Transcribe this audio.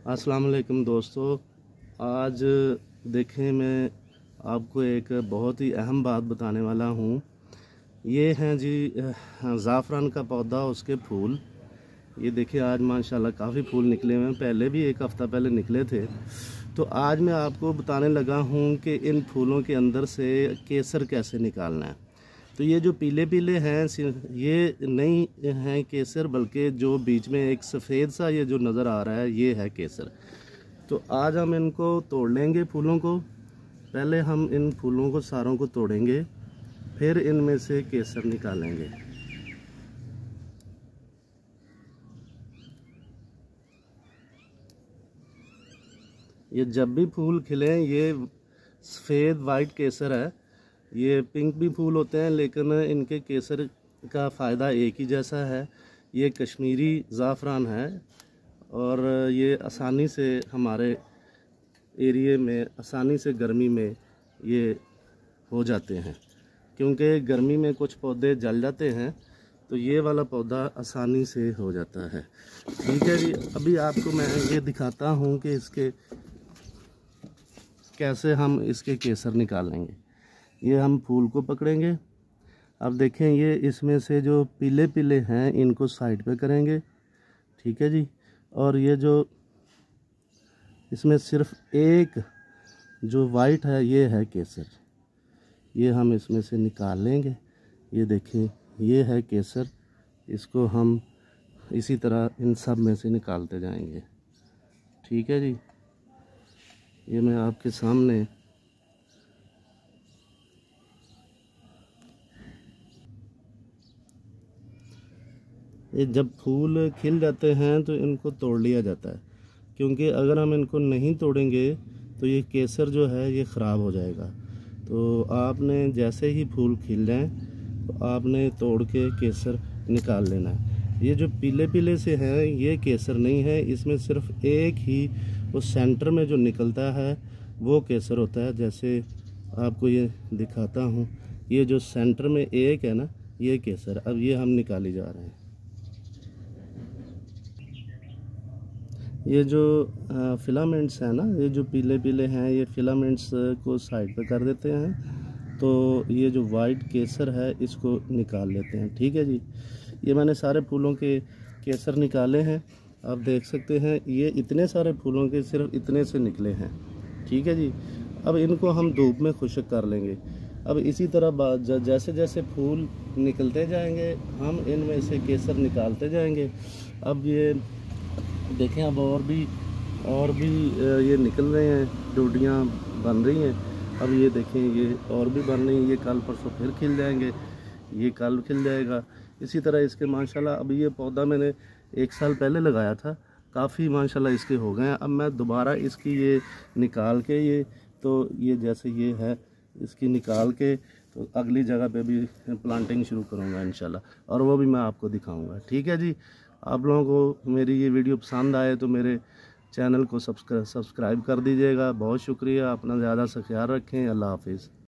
अस्सलाम वालेकुम दोस्तों। आज देखें, मैं आपको एक बहुत ही अहम बात बताने वाला हूँ। ये हैं जी ज़ाफ़रान का पौधा, उसके फूल। ये देखिए, आज माशाल्लाह काफ़ी फूल निकले हुए हैं। पहले भी एक हफ़्ता पहले निकले थे। तो आज मैं आपको बताने लगा हूँ कि इन फूलों के अंदर से केसर कैसे निकालना है। तो ये जो पीले पीले हैं, ये नहीं हैं केसर, बल्कि जो बीच में एक सफ़ेद सा ये जो नज़र आ रहा है, ये है केसर। तो आज हम इनको तोड़ लेंगे फूलों को। पहले हम इन फूलों को सारों को तोड़ेंगे, फिर इनमें से केसर निकालेंगे। ये जब भी फूल खिलें, ये सफ़ेद वाइट केसर है। ये पिंक भी फूल होते हैं, लेकिन इनके केसर का फ़ायदा एक ही जैसा है। ये कश्मीरी ज़ाफ़रान है और ये आसानी से हमारे एरिए में, आसानी से गर्मी में ये हो जाते हैं, क्योंकि गर्मी में कुछ पौधे जल जाते हैं, तो ये वाला पौधा आसानी से हो जाता है। ठीक है जी, अभी आपको मैं ये दिखाता हूँ कि इसके कैसे हम इसके केसर निकालेंगे। ये हम फूल को पकड़ेंगे। अब देखें, ये इसमें से जो पीले पीले हैं, इनको साइड पे करेंगे। ठीक है जी। और ये जो इसमें सिर्फ एक जो वाइट है, ये है केसर। ये हम इसमें से निकाल लेंगे। ये देखें, ये है केसर। इसको हम इसी तरह इन सब में से निकालते जाएंगे। ठीक है जी, ये मैं आपके सामने ये जब फूल खिल जाते हैं तो इनको तोड़ लिया जाता है, क्योंकि अगर हम इनको नहीं तोड़ेंगे तो ये केसर जो है ये ख़राब हो जाएगा। तो आपने जैसे ही फूल खिल जाएं तो आपने तोड़ के केसर निकाल लेना है। ये जो पीले पीले से हैं, ये केसर नहीं है। इसमें सिर्फ एक ही वो सेंटर में जो निकलता है वो केसर होता है। जैसे आपको ये दिखाता हूँ, ये जो सेंटर में एक है ना, ये केसर। अब ये हम निकाली जा रहे हैं। ये जो फिलामेंट्स हैं ना, ये जो पीले पीले हैं, ये फिलामेंट्स को साइड पे कर देते हैं। तो ये जो वाइट केसर है, इसको निकाल लेते हैं। ठीक है जी, ये मैंने सारे फूलों के केसर निकाले हैं। आप देख सकते हैं, ये इतने सारे फूलों के सिर्फ इतने से निकले हैं। ठीक है जी। अब इनको हम धूप में खुश्क कर लेंगे। अब इसी तरह जैसे जैसे फूल निकलते जाएंगे, हम इनमें से केसर निकालते जाएंगे। अब ये देखें, अब और भी ये निकल रहे हैं, डोडियाँ बन रही हैं। अब ये देखें, ये और भी बन रही हैं। ये कल परसों फिर खिल जाएंगे, ये कल खिल जाएगा। इसी तरह इसके माशाल्लाह, अब ये पौधा मैंने 1 साल पहले लगाया था, काफ़ी माशाल्लाह इसके हो गए हैं। अब मैं दोबारा इसकी ये निकाल के ये जैसे ये है, इसकी निकाल के तो अगली जगह पे भी प्लांटिंग शुरू करूँगा इंशाल्लाह, और वो भी मैं आपको दिखाऊँगा। ठीक है जी। आप लोगों को मेरी ये वीडियो पसंद आए तो मेरे चैनल को सब्सक्राइब कर दीजिएगा। बहुत शुक्रिया। अपना ज़्यादा सा ख्याल रखें। अल्लाह हाफिज़।